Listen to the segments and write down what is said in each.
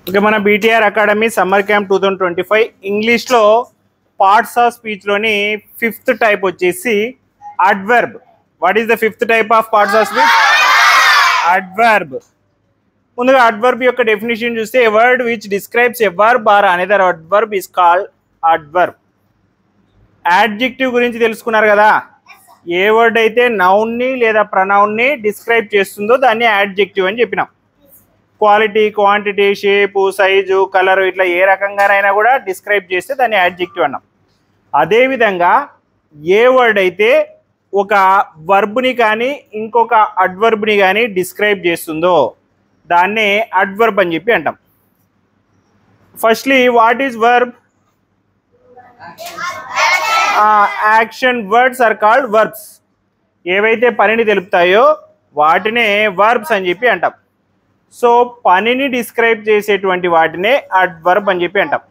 Okay, మన BTR academy summer camp 2025 ఇంగ్లీష్లో parts of స్పీచ్లోని ఫిఫ్త్ టైప్ వచ్చేసి adverb. What is the fifth type of parts of speech? Adverb. ముందుగా adverb యొక్క definition చూస్తే a word which describes a verb or another adverb is called adverb. Adjective గురించి తెలుసుకున్నారు కదా, ఏ word అయితే నౌన్ని లేదా ప్రనౌన్ని డిస్క్రైబ్ చేస్తుందో దాన్ని యాడ్జెక్టివ్ అని చెప్పినాం. Quality, quantity, shape, size, colour ఇట్లా ఏ రకంగానైనా కూడా డిస్క్రైబ్ చేస్తే దాన్ని యాడ్జెక్టివ్ అన్నాం. అదేవిధంగా ఏ వర్డ్ అయితే ఒక వర్బ్ని కానీ ఇంకొక అడ్వర్బ్ని కానీ డిస్క్రైబ్ చేస్తుందో దాన్నే అడ్వర్బ్ అని చెప్పి అంటాం. Firstly what is verb? Action words are called verbs. ఏవైతే పనిని తెలుపుతాయో వాటినే వర్బ్స్ అని చెప్పి అంటాం. సో పనిని డిస్క్రైబ్ చేసేటువంటి వాటినే అడ్వర్బ్ అని చెప్పి అంటాం.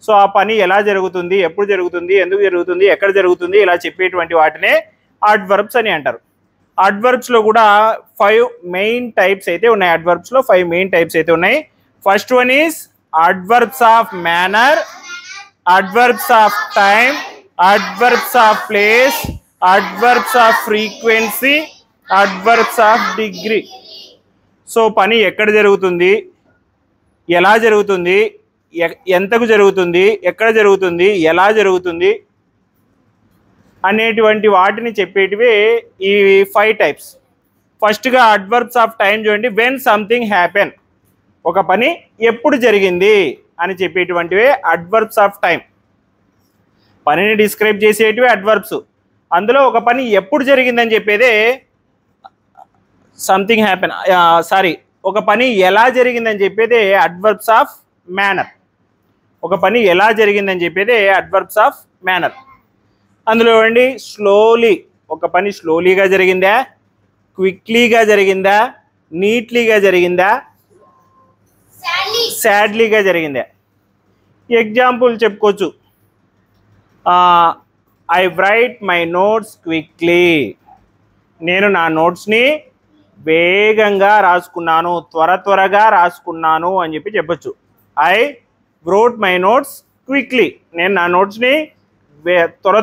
సో ఆ పని ఎలా జరుగుతుంది, ఎప్పుడు జరుగుతుంది, ఎందుకు జరుగుతుంది, ఎక్కడ జరుగుతుంది ఇలా చెప్పేటువంటి వాటినే అడ్వర్బ్స్ అని అంటారు. అడ్వర్బ్స్లో కూడా 5 మెయిన్ టైప్స్ అయితే ఉన్నాయి. అడ్వర్బ్స్లో 5 మెయిన్ టైప్స్ అయితే ఉన్నాయి. First one is adverbs of manner, adverbs of time, adverbs of place, adverbs of frequency, adverbs of degree. So పని ఎక్కడ జరుగుతుంది, ఎలా జరుగుతుంది, ఎంతకు జరుగుతుంది, ఎక్కడ జరుగుతుంది, ఎలా జరుగుతుంది అనేటువంటి వాటిని చెప్పేటివే ఈ 5 టైప్స్. ఫస్ట్గా అడ్వర్బ్స్ ఆఫ్ టైం చూడండి. వెన్ సంథింగ్ హ్యాపెన్, ఒక పని ఎప్పుడు జరిగింది అని చెప్పేటువంటివే అడ్వర్బ్స్ ఆఫ్ టైం. పనిని డిస్క్రైబ్ చేసేటివే అడ్వర్బ్స్. అందులో ఒక పని ఎప్పుడు జరిగిందని చెప్పేదే సంథింగ్ హ్యాపెన్, ఒక పని ఎలా జరిగిందని చెప్పేదే అడ్వర్బ్స్ ఆఫ్ మేనర్. ఒక పని ఎలా జరిగిందని చెప్పేదే అడ్వర్బ్స్ ఆఫ్ మేనర్. అందులో అండి స్లోలీ, ఒక పని స్లోలీగా జరిగిందా, క్విక్లీగా జరిగిందా, నీట్లీగా జరిగిందా, సాడ్లీగా జరిగిందా. ఎగ్జాంపుల్ చెప్పుకోవచ్చు. I right my notes quickly, నేను నా నోట్స్ని వేగంగా రాసుకున్నాను, త్వరగా రాసుకున్నాను అని చెప్పి చెప్పొచ్చు. I wrote my notes quickly, నేను నా నోట్స్ని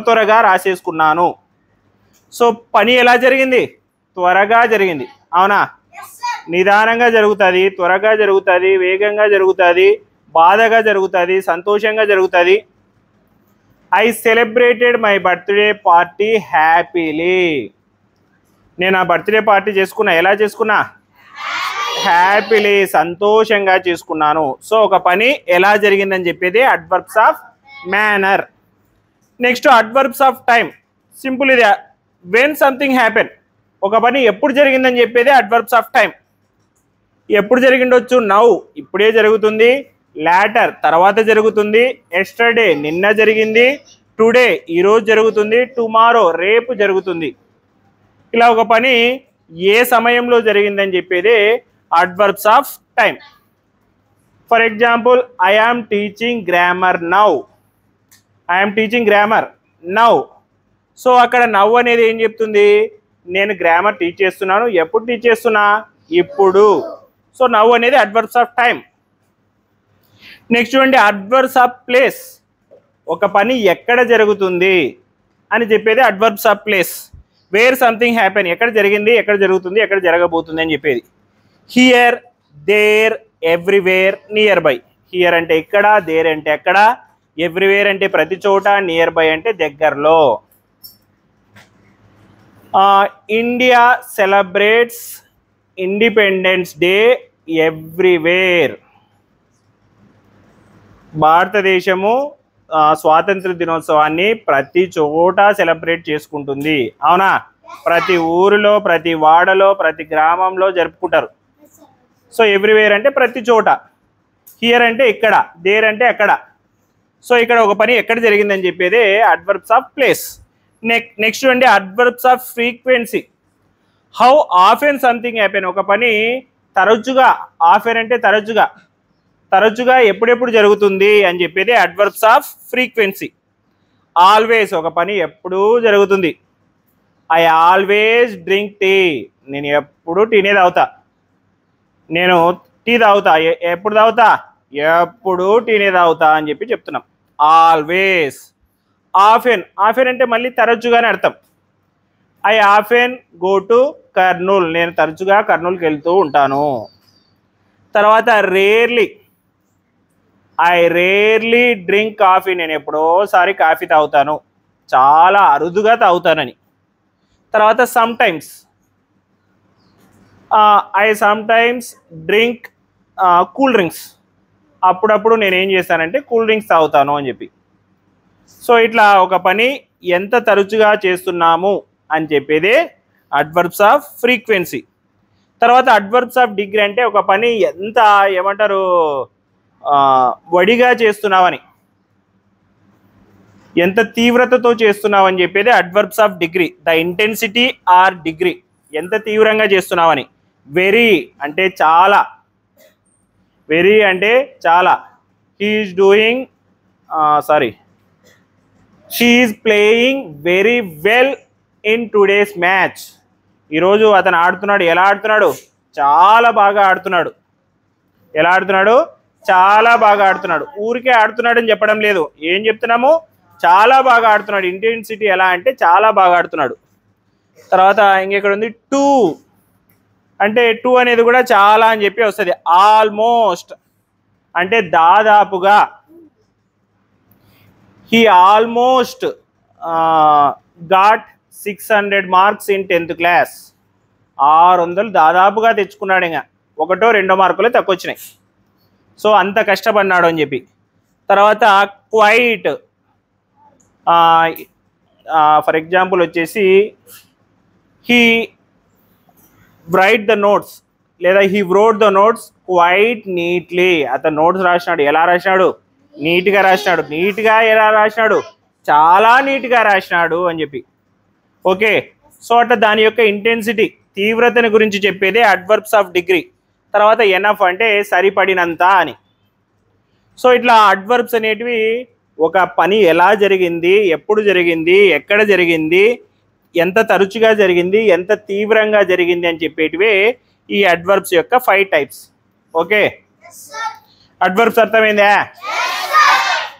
త్వరగా రాసేసుకున్నాను. సో పని ఎలా జరిగింది? త్వరగా జరిగింది, అవునా? నిదానంగా జరుగుతుంది, త్వరగా జరుగుతుంది, వేగంగా జరుగుతుంది, బాధగా జరుగుతుంది, సంతోషంగా జరుగుతుంది. I celebrated my birthday party happily, నేను ఆ బర్త్డే పార్టీ చేసుకున్నా, ఎలా చేసుకున్నా? హ్యాపీలీ, సంతోషంగా చేసుకున్నాను. సో ఒక పని ఎలా జరిగిందని చెప్పేది adverbs of manner. Next adverbs of time. Simple ఇది. వెన్ సంథింగ్ హ్యాపెన్, ఒక పని ఎప్పుడు జరిగిందని చెప్పేది అడ్వర్బ్స్ ఆఫ్ టైం. ఎప్పుడు జరిగిండొచ్చు? నౌ, ఇప్పుడే జరుగుతుంది. లాటర్, తర్వాత జరుగుతుంది. ఎస్టర్డే, నిన్న జరిగింది. టుడే, ఈరోజు జరుగుతుంది. టుమారో, రేపు జరుగుతుంది. ఇలా ఒక పని ఏ సమయంలో జరిగిందని చెప్పేదే adverbs of time. For example, I am teaching grammar now, I am teaching grammar now. So అక్కడ నౌ అనేది ఏం చెప్తుంది? నేను గ్రామర్ టీచ్ చేస్తున్నాను. ఎప్పుడు టీచ్ చేస్తున్నా? ఇప్పుడు. సో నౌ అనేది అడ్వర్బ్స్ ఆఫ్ టైం. నెక్స్ట్ చూడండి, అడ్వర్బ్స్ ఆఫ్ ప్లేస్. ఒక పని ఎక్కడ జరుగుతుంది అని చెప్పేది adverbs of place. Where something happen, ఎక్కడ జరిగింది, ఎక్కడ జరుగుతుంది, ఎక్కడ జరగబోతుంది అని చెప్పేది. Here, there, everywhere, near by. Here అంటే ఇక్కడ, దేర్ అంటే ఎక్కడ, ఎవ్రీవేర్ అంటే ప్రతి చోట, నియర్ బై అంటే దగ్గరలో. India celebrates independence day everywhere. భారతదేశము స్వాతంత్ర దినోత్సవాన్ని ప్రతి చోట సెలబ్రేట్ చేసుకుంటుంది, అవునా? ప్రతి ఊరిలో, ప్రతి వాడలో, ప్రతి గ్రామంలో జరుపుకుంటారు. సో ఎవ్రీవేర్ అంటే ప్రతి చోట. హియర్ అంటే ఇక్కడ, దేర్ అంటే అక్కడ. సో ఇక్కడ ఒక పని ఎక్కడ జరిగిందని చెప్పేదే అడ్వర్బ్స్ ఆఫ్ ప్లేస్. నెక్స్ట్ అండి adverbs of frequency. How often something happen, ఒక పని తరచుగా, ఆఫెన్ అంటే తరచుగా ఎప్పుడెప్పుడు జరుగుతుంది అని చెప్పేది అడ్వర్బ్స్ ఆఫ్ ఫ్రీక్వెన్సీ. ఆల్వేస్, ఒక పని ఎప్పుడూ జరుగుతుంది. ఐ ఆల్వేస్ డ్రింక్ టీ, నేను ఎప్పుడు టీనే తాగుతా. నేను టీ తాగుతా, ఎప్పుడు తాగుతా? ఎప్పుడు టీనే తాగుతా అని చెప్పి చెప్తున్నాం. ఆల్వేస్. ఆఫెన్. ఆఫెన్ అంటే మళ్ళీ తరచుగానే అర్థం. I often go to Kurnool. నేను తరచుగా కర్నూలుకి వెళ్తూ ఉంటాను. తర్వాత rarely. I rarely drink coffee. నేను ఎప్పుడోసారి కాఫీ తాగుతాను, చాలా అరుదుగా తాగుతానని. తర్వాత sometimes. I sometimes drink cool drinks. అప్పుడప్పుడు నేను ఏం చేస్తానంటే కూల్ డ్రింక్స్ తాగుతాను అని చెప్పి. సో ఇట్లా ఒక పని ఎంత తరచుగా చేస్తున్నాము అని చెప్పేదే అడ్వర్బ్స్ ఆఫ్ ఫ్రీక్వెన్సీ. తర్వాత అడ్వర్బ్స్ ఆఫ్ డిగ్రీ అంటే ఒక పని ఎంత ఏమంటారు వడిగా చేస్తున్నావని, ఎంత తీవ్రతతో చేస్తున్నావని చెప్పేది adverbs of degree. The intensity or degree, ఎంత తీవ్రంగా చేస్తున్నావని. వెరీ అంటే చాలా. వెరీ అంటే చాలా. He is doing she is playing very well in today's match. ఈరోజు అతను ఆడుతున్నాడు. ఎలా ఆడుతున్నాడు? చాలా బాగా ఆడుతున్నాడు. ఎలా ఆడుతున్నాడు? చాలా బాగా ఆడుతున్నాడు. ఊరికే ఆడుతున్నాడు అని చెప్పడం లేదు. ఏం చెప్తున్నాము? చాలా బాగా ఆడుతున్నాడు. ఇంటెన్సిటీ ఎలా అంటే చాలా బాగా ఆడుతున్నాడు. తర్వాత ఇంకెక్కడ ఉంది? టూ అంటే టూ అనేది కూడా చాలా అని చెప్పి వస్తుంది. ఆల్మోస్ట్ అంటే దాదాపుగా. He almost got 600 marks in 10th class. 600 దాదాపుగా తెచ్చుకున్నాడు. ఇంకా 1-2 మార్కులే తక్కువ వచ్చినాయి. సో అంత కష్టపడినాడు అని చెప్పి. తర్వాత క్వైట్. ఫర్ ఎగ్జాంపుల్ వచ్చేసి హీ రైట్ ద నోట్స్ లేదా he wrote the notes quite neatly. అతను నోట్స్ రాసినాడు. ఎలా రాసినాడు? నీట్గా రాసినాడు. నీట్గా ఎలా రాసినాడు? చాలా నీట్గా రాసినాడు అని చెప్పి. ఓకే. సో అట్లా దాని యొక్క ఇంటెన్సిటీ, తీవ్రతని గురించి చెప్పేదే అడ్వర్బ్స్ ఆఫ్ డిగ్రీ. తర్వాత ఎనఫ్ అంటే సరిపడినంత అని. సో ఇట్లా అడ్వర్బ్స్ అనేటివి ఒక పని ఎలా జరిగింది, ఎప్పుడు జరిగింది, ఎక్కడ జరిగింది, ఎంత తరచుగా జరిగింది, ఎంత తీవ్రంగా జరిగింది అని చెప్పేటివే ఈ అడ్వర్బ్స్ యొక్క 5 టైప్స్. ఓకే. అడ్వర్బ్స్ అర్థమైందా?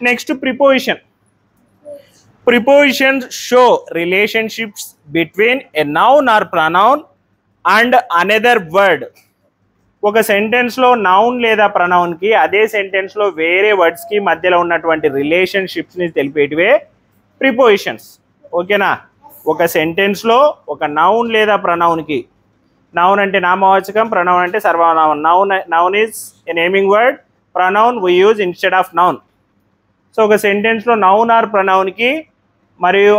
Next preposition. Prepositions show relationships between a noun or pronoun and another word. ఒక సెంటెన్స్లో నౌన్ లేదా ప్రనౌన్కి అదే సెంటెన్స్లో వేరే వర్డ్స్కి మధ్యలో ఉన్నటువంటి రిలేషన్షిప్స్ని తెలిపేటివే ప్రిపోజిషన్స్. ఓకేనా? ఒక సెంటెన్స్లో ఒక నౌన్ లేదా ప్రనౌన్కి, నౌన్ అంటే నామవాచకం, ప్రనౌన్ అంటే సర్వనామం. Noun is a naming word, pronoun we use instead of noun. So ఒక సెంటెన్స్లో నౌన్ ఆర్ ప్రనౌన్కి మరియు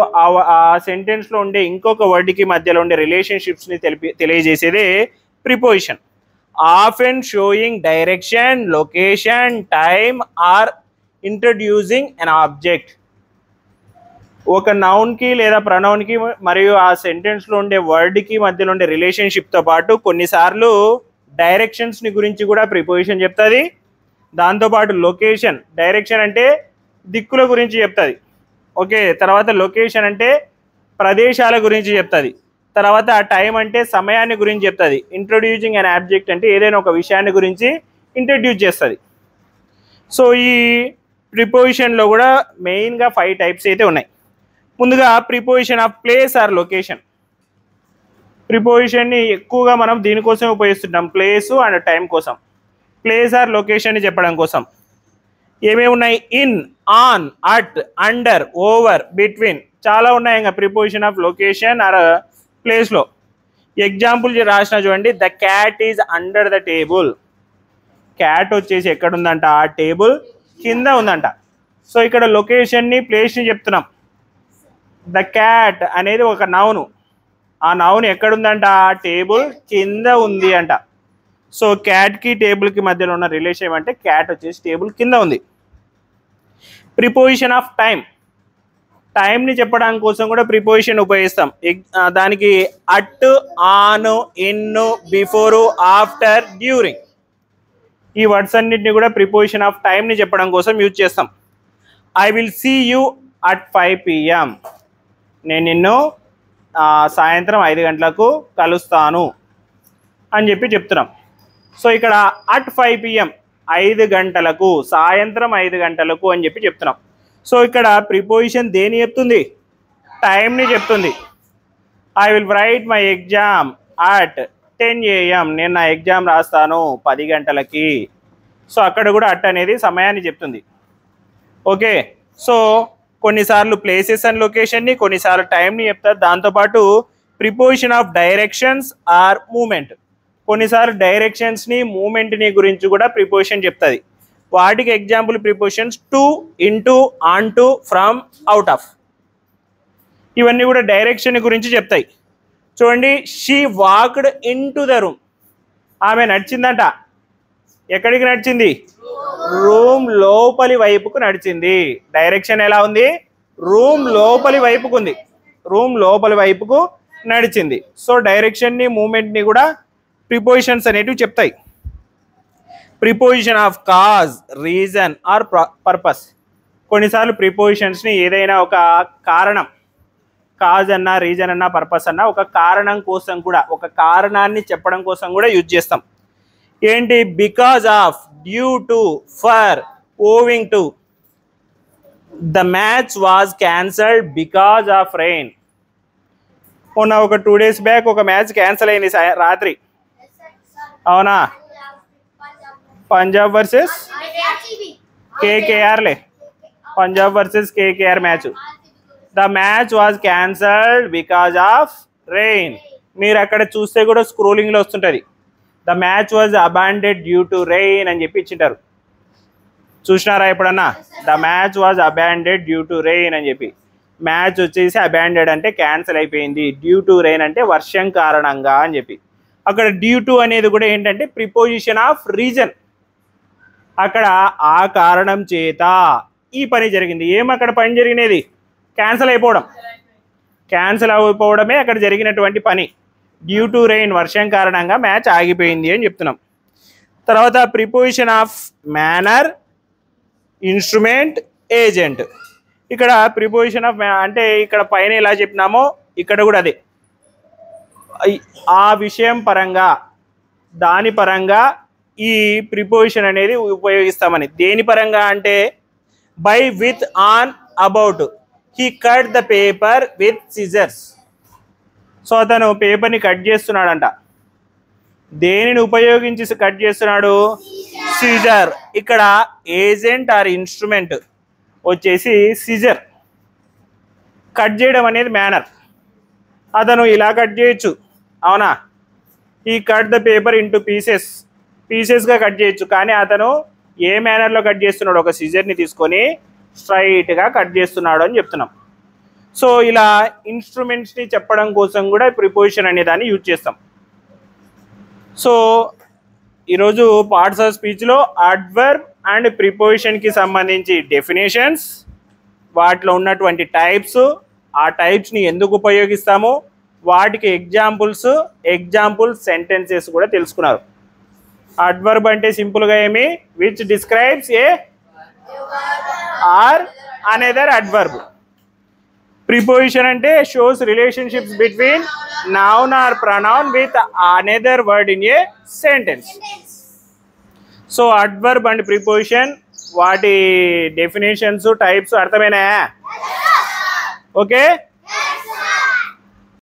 ఆ సెంటెన్స్లో ఉండే ఇంకొక వర్డ్కి మధ్యలో ఉండే రిలేషన్షిప్స్ని తెలియజేసేదే preposition. Often showing direction, location, time or introducing an object. ఒక నౌన్కి లేదా ప్రనౌన్కి మరియు ఆ సెంటెన్స్లో ఉండే వర్డ్కి మధ్యలో ఉండే రిలేషన్షిప్తో పాటు కొన్నిసార్లు డైరెక్షన్స్ని గురించి కూడా ప్రిపోజిషన్ చెప్తుంది. దాంతోపాటు లొకేషన్, డైరెక్షన్ అంటే దిక్కుల గురించి చెప్తుంది. ఓకే. తర్వాత లొకేషన్ అంటే ప్రదేశాల గురించి చెప్తుంది. తర్వాత టైం అంటే సమయాన్ని గురించి చెప్తుంది. ఇంట్రొడ్యూసింగ్ అన్ ఆబ్జెక్ట్ అంటే ఏదైనా ఒక విషయాన్ని గురించి ఇంట్రడ్యూస్ చేస్తుంది. సో ఈ ప్రిపోజిషన్లో కూడా మెయిన్గా 5 టైప్స్ అయితే ఉన్నాయి. ముందుగా preposition of place or location. ప్రిపోజిషన్ని ఎక్కువగా మనం దీనికోసం ఉపయోగిస్తుంటాం, ప్లేసు అండ్ టైం కోసం. ప్లేస్ ఆర్ లొకేషన్ చెప్పడం కోసం ఏమేమి ఉన్నాయి? In, on, at, under, over, between, చాలా ఉన్నాయి. ఇంకా ప్రిపోజిషన్ ఆఫ్ లొకేషన్ ఆర్ ప్లేస్లో ఎగ్జాంపుల్ రాసిన చూడండి. The cat is under the table. Cat వచ్చేసి ఎక్కడ ఉందంట? ఆ టేబుల్ కింద ఉందంట. సో ఇక్కడ లొకేషన్ని, ప్లేస్ని చెప్తున్నాం. ద క్యాట్ అనేది ఒక నౌను. ఆ నౌన్ ఎక్కడుందంట? ఆ టేబుల్ కింద ఉంది అంట. సో క్యాట్కి టేబుల్కి మధ్యలో ఉన్న రిలేషన్ ఏమంటే క్యాట్ వచ్చేసి టేబుల్ కింద ఉంది. ప్రిపోజిషన్ ఆఫ్ టైం, టైంని చెప్పడానికి కోసం కూడా ప్రిపోజిషన్ ఉపయోగిస్తాం. దానికి at, on, in, before, after, during, ఈ వర్డ్స్ అన్నింటినీ కూడా ప్రిపోజిషన్ ఆఫ్ టైంని చెప్పడం కోసం యూజ్ చేస్తాం. I will see you at 5 PM. నేను నిన్ను సాయంత్రం 5 గంటలకు కలుస్తాను అని చెప్పి చెప్తున్నాం. సో ఇక్కడ అట్ 5 PM 5 గంటలకు, సాయంత్రం 5 గంటలకు అని చెప్పి చెప్తున్నాం. సో ఇక్కడ ప్రిపోజిషన్ దేని చెప్తుంది? టైంని చెప్తుంది. I will write my exam at 10 AM. నేను నా ఎగ్జామ్ రాస్తాను 10 గంటలకి. సో అక్కడ కూడా అట్ అనేది సమయాన్ని చెప్తుంది. ఓకే, సో కొన్నిసార్లు ప్లేసెస్ అండ్ లొకేషన్ని, కొన్నిసార్లు టైంని చెప్తారు. దాంతోపాటు preposition of directions or moment, కొన్నిసార్లు డైరెక్షన్స్ని మూమెంట్ని గురించి కూడా ప్రిపోజిషన్ చెప్తుంది. వాటికి example prepositions to, into, on to, from, out of, ఇవన్నీ కూడా డైరెక్షన్ గురించి చెప్తాయి. చూడండి, she walked in to the room. ఆమె నడిచిందంట. ఎక్కడికి నడిచింది? రూమ్ లోపలి వైపుకు నడిచింది. డైరెక్షన్ ఎలా ఉంది? రూమ్ లోపలి వైపుకు ఉంది. రూమ్ లోపలి వైపుకు నడిచింది. సో డైరెక్షన్ని, మూమెంట్ని కూడా ప్రిపోజిషన్స్ అనేటివి చెప్తాయి. Preposition of cause, reason or purpose, కొన్నిసార్లు ప్రిపోజిషన్స్ని ఏదైనా ఒక కారణం, కాజ్ అన్నా, రీజన్ అన్నా, పర్పస్ అన్నా, ఒక కారణం కోసం కూడా, ఒక కారణాన్ని చెప్పడం కోసం కూడా యూజ్ చేస్తాం. ఏంటి? Because of, due to, for, owing to. The match was cancelled because of rain. మొన్న ఒక 2 days బ్యాక్ ఒక మ్యాచ్ క్యాన్సిల్ అయింది రాత్రి, అవునా? పంజాబ్ వర్సెస్ కేకేఆర్లే, Punjab versus KKR match. The match was cancelled because of rain. మీరు అక్కడ చూస్తే కూడా స్క్రోలింగ్లో వస్తుంటుంది, the match was abandoned due to rain అని చెప్పి ఇచ్చింటారు. చూసినారా ఎప్పుడన్నా? The match was abandoned due to rain అని చెప్పి. మ్యాచ్ వచ్చేసి అబాండెడ్ అంటే క్యాన్సిల్ అయిపోయింది, డ్యూ టు రెయిన్ అంటే వర్షం కారణంగా అని చెప్పి. అక్కడ డ్యూ టు అనేది కూడా ఏంటంటే ప్రిపోజిషన్ ఆఫ్ రీజన్. అక్కడ ఆ కారణం చేత ఈ పని జరిగింది. అక్కడ పని జరిగినది? క్యాన్సిల్ అయిపోవడం. క్యాన్సిల్ అయిపోవడమే అక్కడ జరిగినటువంటి పని. డ్యూ టు రెయిన్, వర్షం కారణంగా మ్యాచ్ ఆగిపోయింది అని చెప్తున్నాం. తర్వాత preposition of manner, instrument, agent. ఇక్కడ ప్రిపోజిషన్ ఆఫ్ అంటే ఇక్కడ పైన ఎలా చెప్పినామో ఇక్కడ కూడా అదే. ఆ విషయం పరంగా, దాని పరంగా ఈ ప్రిపోజిషన్ అనేది ఉపయోగిస్తామని. దేని పరంగా అంటే by, with, on, about. He cut the paper with scissors. So అతను పేపర్ని కట్ చేస్తున్నాడంట. దేనిని ఉపయోగించి కట్ చేస్తున్నాడు? సిజర్. ఇక్కడ ఏజెంట్ ఆర్ ఇన్స్ట్రుమెంట్ వచ్చేసి సిజర్. కట్ చేయడం అనేది మేనర్. అతను ఇలా కట్ చేయొచ్చు, అవునా? ఈ cut the paper into pieces, పీసెస్గా కట్ చేయొచ్చు. కానీ అతను ఏ మేనర్లో కట్ చేస్తున్నాడు? ఒక సిజర్ని తీసుకొని స్ట్రైట్గా కట్ చేస్తున్నాడు అని చెప్తున్నాం. సో ఇలా ఇన్స్ట్రుమెంట్స్ని చెప్పడం కోసం కూడా ప్రిపోజిషన్ అనే దాన్ని యూజ్ చేస్తాం. సో ఈరోజు పార్ట్స్ ఆఫ్ స్పీచ్లో అడ్వర్బ్ అండ్ ప్రిపోజిషన్కి సంబంధించి డెఫినేషన్స్, వాటిలో ఉన్నటువంటి టైప్స్, ఆ టైప్స్ని ఎందుకు ఉపయోగిస్తాము, వాటికి ఎగ్జాంపుల్స్, ఎగ్జాంపుల్ సెంటెన్సెస్ కూడా తెలుసుకున్నారు. అడ్వర్బ్ అంటే సింపుల్గా ఏమి? Which describes a or another adverb. Preposition అంటే shows relationships between noun or pronoun with another word in a sentence. So adverb and preposition వాటి డెఫినేషన్స్, టైప్స్ అర్థమైనాయా? ఓకే.